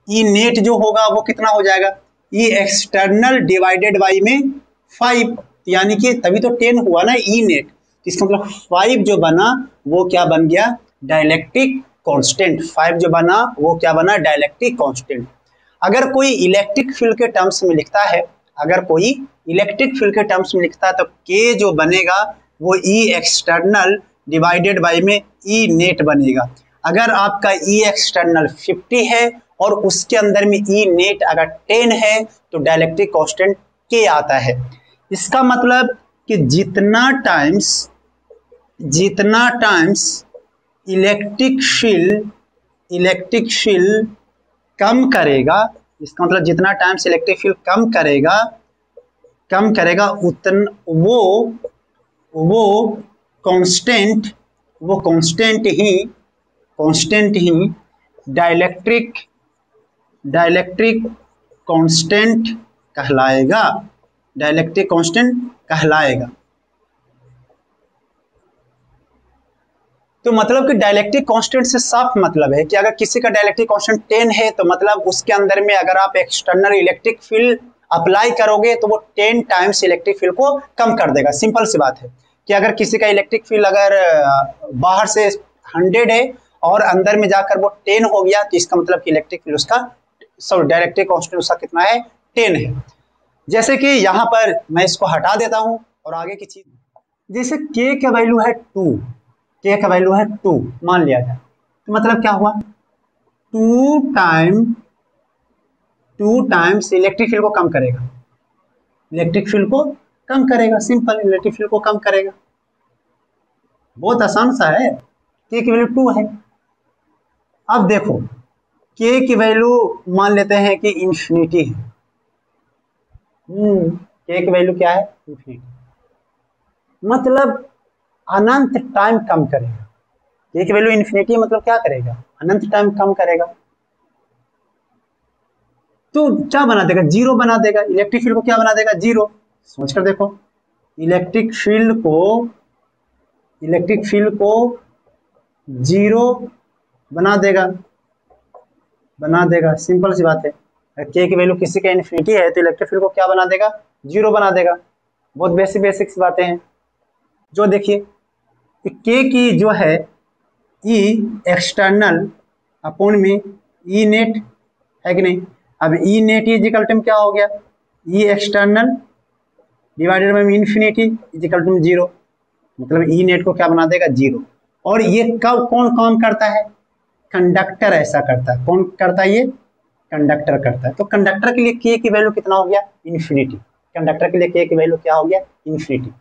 ई नेट जो होगा वो कितना हो जाएगा, ई एक्सटर्नल डिवाइडेड बाई में 5, यानी कि तभी तो 10 हुआ ना ई नेट, इसका मतलब 5 जो बना वो क्या बन गया, डाइलेक्ट्रिक कांस्टेंट। 5 जो बना वो क्या बना, डाइलेक्ट्रिक कांस्टेंट। अगर कोई इलेक्ट्रिक फील्ड के टर्म्स में लिखता है, अगर कोई इलेक्ट्रिक फील्ड के टर्म्स में लिखता है तो के जो बनेगा वो ई एक्सटर्नल डिवाइडेड बाई में ई नेट बनेगा। अगर आपका ई एक्सटर्नल 50 है और उसके अंदर में ई नेट अगर 10 है तो डाइलेक्ट्रिक कांस्टेंट के आता है। इसका मतलब कि जितना टाइम्स इलेक्ट्रिक फील्ड कम करेगा, इसका मतलब जितना टाइम्स इलेक्ट्रिक फील्ड कम करेगा उतना वो कांस्टेंट ही डाइलेक्ट्रिक कांस्टेंट कहलाएगा, डाइलेक्ट्रिक कांस्टेंट कहलाएगा। तो मतलब कि डाइलेक्ट्रिक कांस्टेंट से साफ मतलब है कि अगर किसी का डाइलेक्ट्रिक कांस्टेंट 10 है तो मतलब उसके अंदर में अगर आप एक्सटर्नल इलेक्ट्रिक फील्ड अप्लाई करोगे तो वो 10 टाइम्स इलेक्ट्रिक फील्ड को कम कर देगा। सिंपल सी बात है कि अगर किसी का इलेक्ट्रिक फील्ड अगर बाहर से 100 है और अंदर में जाकर वो 10 हो गया तो इसका मतलब कि इलेक्ट्रिक फील्ड उसका डायरेक्ट्रिक कांस्टेंट उसका कितना है 10 है। जैसे कि यहाँ पर मैं इसको हटा देता हूँ और आगे की चीज, जैसे k का वैल्यू है 2 के का वैल्यू है 2 मान लिया जाए, तो मतलब क्या हुआ, 2 टाइम्स इलेक्ट्रिक फील्ड को कम करेगा, इलेक्ट्रिक फील्ड को कम करेगा, सिंपल इलेक्ट्रिक फील्ड को कम करेगा, बहुत आसान सा है। के की वैल्यू 2 है। अब देखो के की वैल्यू मान लेते हैं कि इंफिनिटी है। के की वैल्यू क्या है, इंफिनिटी, मतलब अनंत टाइम कम करेगा। के की वैल्यू इंफिनिटी मतलब क्या करेगा, अनंत टाइम कम करेगा, तो क्या बना देगा, जीरो बना देगा। इलेक्ट्रिक फील्ड को क्या बना देगा, जीरो। सोच कर देखो, इलेक्ट्रिक फील्ड को जीरो बना देगा, सिंपल सी बात है। के की वैल्यू किसी का इन्फिनिटी है तो इलेक्ट्रिक फील्ड को क्या बना देगा, जीरो बना देगा। बहुत बेसिक बातें हैं। जो देखिए के की जो है ई एक्सटर्नल अपॉन में ई नेट है कि नहीं। अब ई नेट इजिकल टू क्या हो गया, e external divided by infinity is equal to zero, मतलब ई नेट को क्या बना देगा, जीरो। और ये कब कौन काम करता है, कंडक्टर ऐसा करता है। कौन करता है, ये कंडक्टर करता है। तो कंडक्टर के लिए के की वैल्यू कितना हो गया, इन्फिनिटी। कंडक्टर के लिए के की वैल्यू क्या हो गया, इन्फिनिटी।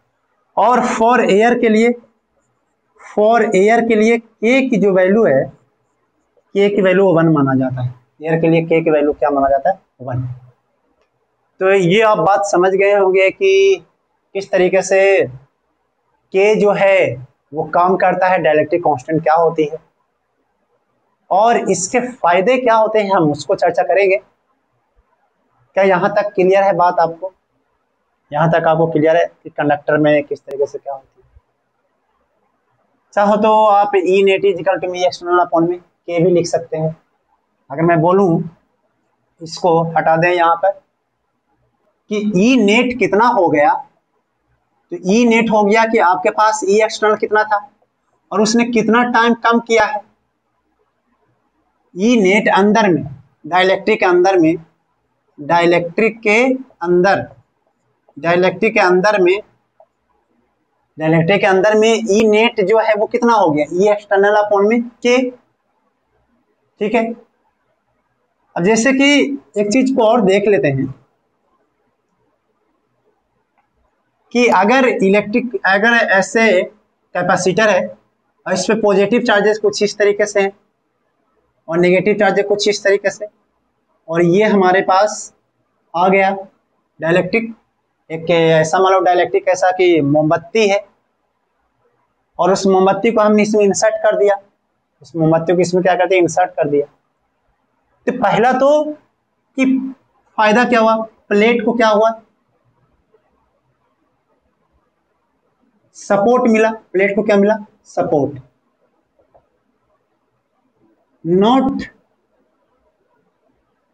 और फॉर एयर के लिए के की जो वैल्यू है, के की वैल्यू 1 माना जाता है। एयर के लिए के की वैल्यू क्या माना जाता है, 1। तो ये आप बात समझ गए होंगे कि किस तरीके से के जो है वो काम करता है, डाइलेक्ट्रिक कांस्टेंट क्या होती है और इसके फायदे क्या होते हैं, हम उसको चर्चा करेंगे। क्या यहाँ तक क्लियर है बात आपको, यहाँ तक आपको क्लियर है कि कंडक्टर में किस तरीके से क्या होती है। चाहो तो आप e net is equal to e external upon में के भी लिख सकते हैं। अगर मैं बोलूं, इसको हटा दें यहाँ पर कि ई नेट कितना हो गया, तो ई नेट हो गया कि आपके पास ई एक्सटर्नल कितना था और उसने कितना टाइम कम किया है। ई नेट अंदर में डाइलेक्ट्रिक के अंदर में ई नेट जो है वो कितना हो गया, ई एक्सटर्नल अपॉन में के। ठीक है। अब जैसे कि एक चीज को और देख लेते हैं कि अगर ऐसे कैपेसिटर है और इस पे पॉजिटिव चार्जेस कुछ इस तरीके से हैं और नेगेटिव चार्जेस कुछ इस तरीके से, और ये हमारे पास आ गया डाइलेक्ट्रिक, एक ऐसा मान लो डाइलेक्ट्रिक ऐसा कि मोमबत्ती है और उस मोमबत्ती को हमने इसमें इंसर्ट कर दिया, उस मोमबत्ती को इसमें क्या कर दिया, इंसर्ट कर दिया। तो पहला तो कि फायदा क्या हुआ, प्लेट को क्या हुआ, सपोर्ट मिला। प्लेट को क्या मिला, सपोर्ट। नॉट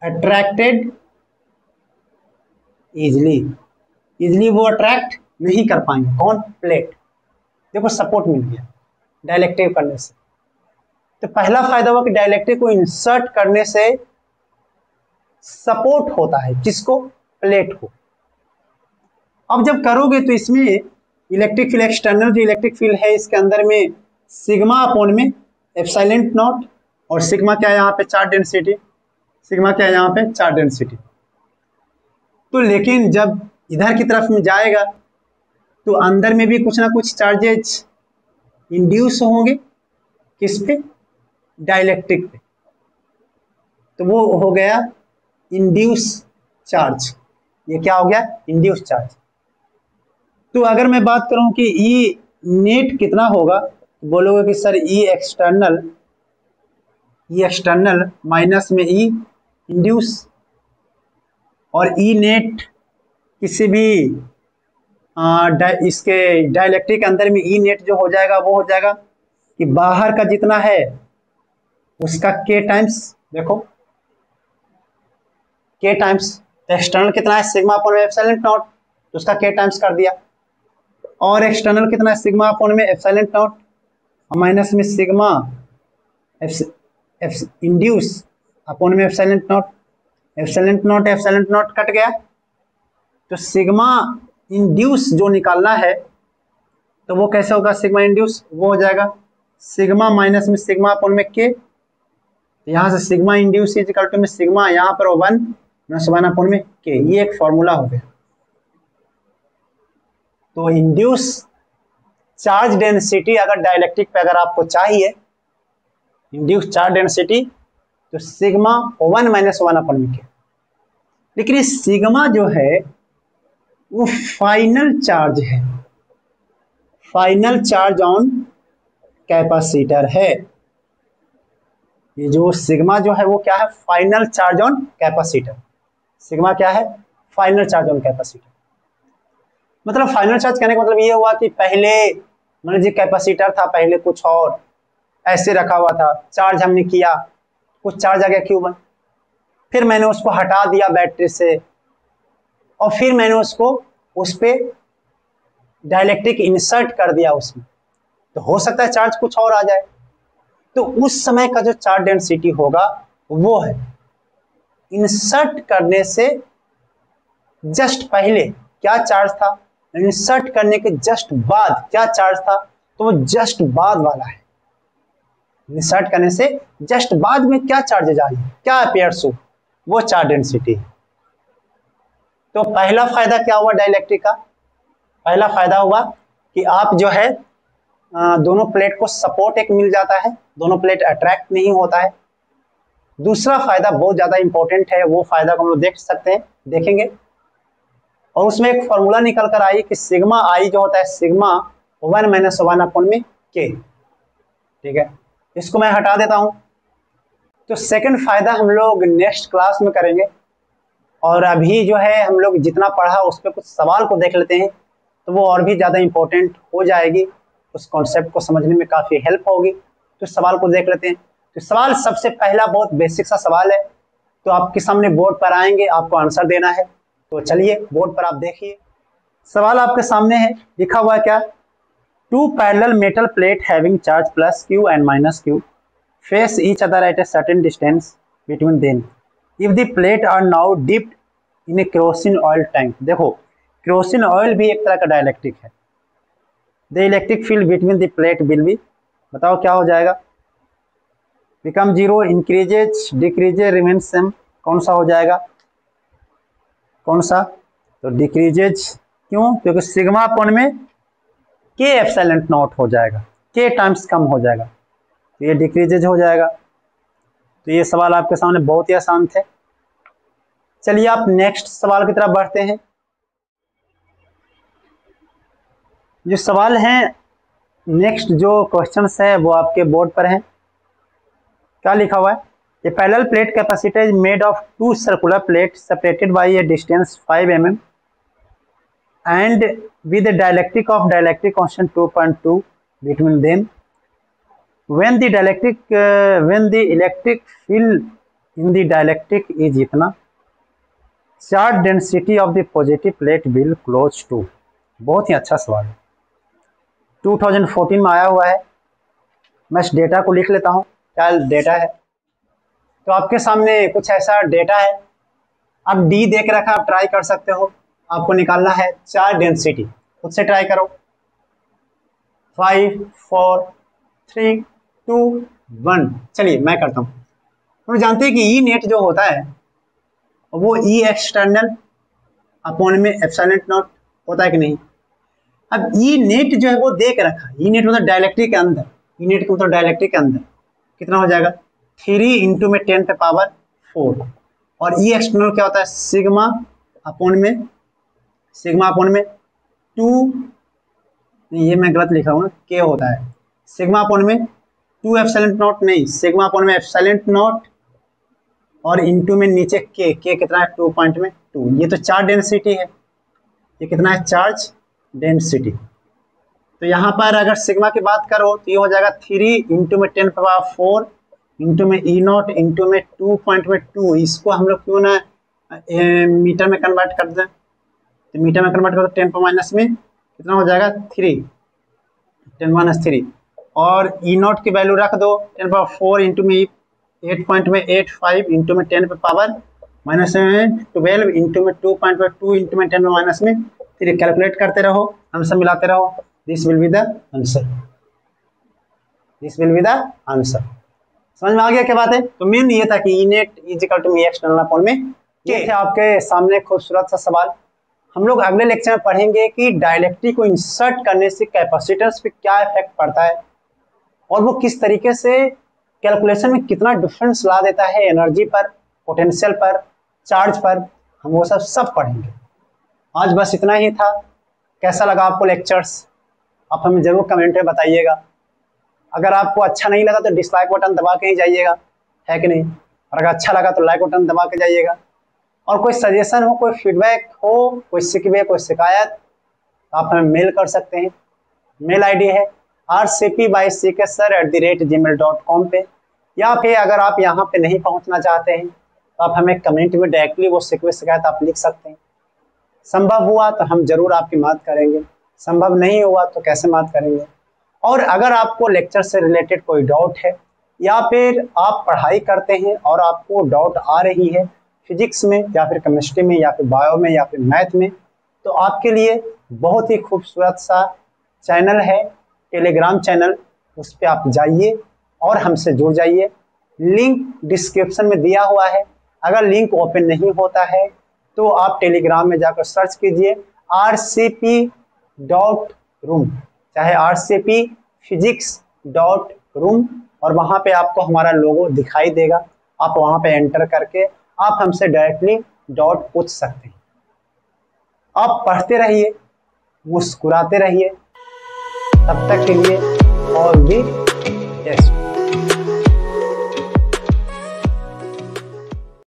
अट्रैक्टेड इजली वो अट्रैक्ट नहीं कर पाएंगे, कौन, प्लेट। देखो सपोर्ट मिल गया डाइलेक्ट्रिक करने से। तो पहला फायदा हुआ कि डाइलेक्ट्रिक को इंसर्ट करने से सपोर्ट होता है, किसको, प्लेट को। अब जब करोगे तो इसमें इलेक्ट्रिक फील्ड एक्सटर्नल जो इलेक्ट्रिक फील्ड है इसके अंदर में सिग्मा अपॉन में एप्सिलॉन नॉट, और सिग्मा क्या है यहाँ पे, चार्ज डेंसिटी। सिग्मा क्या है यहाँ पे, चार्ज डेंसिटी। तो लेकिन जब इधर की तरफ में जाएगा तो अंदर में भी कुछ ना कुछ चार्जेज इंड्यूस होंगे, किस पे, डाइलेक्ट्रिक पे। तो वो हो गया इंड्यूस चार्ज। ये क्या हो गया, इंड्यूस चार्ज। तो अगर मैं बात करूं कि ई नेट कितना होगा, तो बोलोगे कि सर ई एक्सटर्नल माइनस में ई इंड्यूस, और ई नेट किसी भी इसके डाइलेक्ट्रिक के अंदर में ई नेट जो हो जाएगा वो हो जाएगा कि बाहर का जितना है उसका के टाइम्स, देखो के टाइम्स। तो एक्सटर्नल कितना है, सिग्मा अपॉन में एप्सिलॉन नॉट, तो उसका के टाइम्स कर दिया। और एक्सटर्नल कितना है, सिग्मा अपॉन में एप्सिलॉन नॉट माइनस में सिग्मा इंड्यूस अपॉन में एप्सिलॉन नॉट कट गया। तो सिग्मा इंड्यूस जो निकालना है तो वो कैसे होगा, सिग्मा इंड्यूस वो हो जाएगा सिग्मा माइनस में सिग्मा अपॉन में के, यहाँ से sigma induce is equal to में सिग्मा यहाँ पर 1 माइनस 1 अपॉन में के, ये एक फॉर्मूला हो गया। तो इंड्यूस चार्ज डेंसिटी अगर डाइलेक्ट्रिक पे अगर आपको चाहिए इंड्यूस चार्ज डेंसिटी, तो सिग्मा 1 माइनस 1 अपॉन में के। लेकिन ये सिग्मा जो है वो फाइनल चार्ज है, फाइनल चार्ज ऑन कैपेसिटर है। ये जो सिग्मा जो है वो क्या है, final charge on capacitor. Sigma क्या है, फाइनल चार्ज ऑन कैपेसिटर। मतलब फाइनल चार्ज कहने का मतलब ये हुआ कि पहले मान लीजिए कैपेसिटर था, पहले कुछ और ऐसे रखा हुआ था, चार्ज हमने किया, कुछ चार्ज आ गया Q1, फिर मैंने उसको हटा दिया बैटरी से और फिर मैंने उसको उस पे डाइलेक्ट्रिक इंसर्ट कर दिया उसमें, तो हो सकता है चार्ज कुछ और आ जाए। तो उस समय का जो चार्ज डेंसिटी होगा वो है इंसर्ट करने से जस्ट पहले क्या चार्ज था, इंसर्ट करने के जस्ट बाद क्या चार्ज था, तो वो जस्ट बाद वाला है। इंसर्ट करने से जस्ट बाद में क्या चार्जेज आई, क्या अपीयर्स हो, वो चार्ज डेंसिटी। तो पहला फायदा क्या हुआ डाइलेक्ट्रिक का, पहला फायदा हुआ कि आप जो है दोनों प्लेट को सपोर्ट एक मिल जाता है, दोनों प्लेट अट्रैक्ट नहीं होता है। दूसरा फायदा बहुत ज्यादा इंपॉर्टेंट है, वो फायदा को हम लोग देख सकते हैं, देखेंगे। और उसमें एक फॉर्मूला निकल कर आई कि सिग्मा आई जो होता है सिग्मा 1 माइनस 1 अपॉन में के, ठीक है, इसको मैं हटा देता हूं। तो सेकंड फायदा हम लोग नेक्स्ट क्लास में करेंगे, और अभी जो है हम लोग जितना पढ़ा उस पर कुछ सवाल को देख लेते हैं, तो वो और भी ज़्यादा इंपॉर्टेंट हो जाएगी, उस कॉन्सेप्ट को समझने में काफ़ी हेल्प होगी। तो सवाल को देख लेते हैं। तो सवाल सबसे पहला बहुत बेसिक सा सवाल है, तो आपके सामने बोर्ड पर आएंगे, आपको आंसर देना है। तो चलिए बोर्ड पर आप देखिए, सवाल आपके सामने है, लिखा हुआ है क्या, 2 parallel metal plate having charge plus Q and minus Q face each other at a certain distance between them if the plate are now dipped in a kerosene oil tank. देखो केरोसिन ऑयल भी एक तरह का dielectric है। The electric field between the plate will be, बताओ क्या हो जाएगा, become zero, increases, decreases, remain same, कौन सा हो जाएगा, कौन सा, तो डिक्रीजेज। क्यों, क्योंकि सिग्मा अपॉन में के एप्सिलॉन नॉट हो जाएगा, के टाइम्स कम हो जाएगा, तो ये डिक्रीजेज हो जाएगा। तो ये सवाल आपके सामने बहुत ही आसान थे। चलिए आप नेक्स्ट सवाल की तरफ बढ़ते हैं। जो सवाल हैं नेक्स्ट जो क्वेश्चंस है वो आपके बोर्ड पर हैं। क्या लिखा हुआ है, a parallel plate capacitor is made of 2 circular plate separated by a distance 5 mm and with a dialectric of dielectric constant 2.2 between them. When the electric field in the dielectric is इतना, charge density of the positive plate will close to। बहुत ही अच्छा सवाल है, 2014 में आया हुआ है। मैं इस डेटा को लिख लेता हूँ, क्या डेटा है। तो आपके सामने कुछ ऐसा डेटा है, अब डी दे के रखा, आप ट्राई कर सकते हो, आपको निकालना है चार्ज डेंसिटी, खुद से ट्राई करो। 5 4 3 2 1, चलिए मैं करता हूँ। हम जानते हैं कि ई नेट जो होता है वो ई एक्सटर्नल अपॉन में एप्सिलॉन नॉट होता है कि नहीं। अब ई नेट जो है वो दे के रखा, ई नेट मतलब डाइलेक्ट्रिक के अंदर, ई नेट को मतलब डाइलेक्ट्रिक के अंदर कितना हो जाएगा, 3 इंटू में 10 पे पावर 4, और ई एक्सटर्नल क्या होता है, सिग्मा अपॉन में 2, ये मैं गलत लिखा हूँ, के होता है, सिग्मा अपॉन में 2 एप्सिलॉन नॉट नहीं, सिग्मा अपॉन में एप्सिलॉन नॉट और इंटू में नीचे के कितना है 2.2। ये तो चार्ज डेंसिटी है, ये कितना है चार्ज डेंसिटी। तो यहाँ पर अगर सिग्मा की बात करो तो ये हो जाएगा 3 इंटू में 10 पे पावर 4 इंटू में ई नॉट इंटू में 2.2। इसको हम लोग क्यों ना मीटर में कन्वर्ट कर दें, तो मीटर में कन्वर्ट करो तो 10 पर माइनस में कितना हो जाएगा 3, 10 - 3, और ई नॉट की वैल्यू रख दो 10 पावर 4 इंटू में 8.85 इंटू में 10 पे पावर माइनस में 12 इंटू में 2.2 इंटू में 10 पे माइनस में 3। कैलकुलेट करते रहो, आंसर मिलाते रहो, this will be the answer. This will be the answer. समझ में आ गया क्या बात है? तो मेन ये था कि इनेट इज इक्वल टू मी एक्सटर्नल अपॉन में। ये थे आपके सामने खूबसूरत सा सवाल। हम लोग अगले लेक्चर में पढ़ेंगे कि डाइलेक्ट्रिक को इंसर्ट करने से कैपेसिटेंस पे क्या इफेक्ट पड़ता है और वो किस तरीके से कैलकुलेशन में कितना डिफरेंस ला देता है एनर्जी पर, पोटेंशियल पर, चार्ज पर। हम वो सब पढ़ेंगे। आज बस इतना ही था। कैसा लगा आपको लेक्चर्स? आप हमें जरूर कमेंट में बताइएगा। अगर आपको अच्छा नहीं लगा तो डिसलाइक बटन दबा के ही जाइएगा, है कि नहीं? और अगर अच्छा लगा तो लाइक बटन दबा के जाइएगा। और कोई सजेशन हो, कोई फीडबैक हो, कोई शिकवे, कोई शिकायत, आप हमें मेल कर सकते हैं। मेल आईडी है rcp@gmail.com पे, या फिर अगर आप यहाँ पे नहीं पहुँचना चाहते हैं तो आप हमें कमेंट में डायरेक्टली वो शिकवे शिकायत आप लिख सकते हैं। संभव हुआ तो हम जरूर आपकी मदद करेंगे, संभव नहीं हुआ तो कैसे मदद करेंगे। और अगर आपको लेक्चर से रिलेटेड कोई डाउट है या फिर आप पढ़ाई करते हैं और आपको डाउट आ रही है फिजिक्स में या फिर केमिस्ट्री में या फिर बायो में या फिर मैथ में, तो आपके लिए बहुत ही खूबसूरत सा चैनल है, टेलीग्राम चैनल। उस पर आप जाइए और हमसे जुड़ जाइए। लिंक डिस्क्रिप्शन में दिया हुआ है। अगर लिंक ओपन नहीं होता है तो आप टेलीग्राम में जाकर सर्च कीजिए rcp.room, चाहे rcpphysics.room, और वहाँ पे आपको हमारा लोगो दिखाई देगा। आप वहाँ पे एंटर करके आप हमसे डायरेक्टली डाउट पूछ सकते हैं। आप पढ़ते रहिए, मुस्कुराते रहिए। तब तक के लिए ऑल द बेस्ट।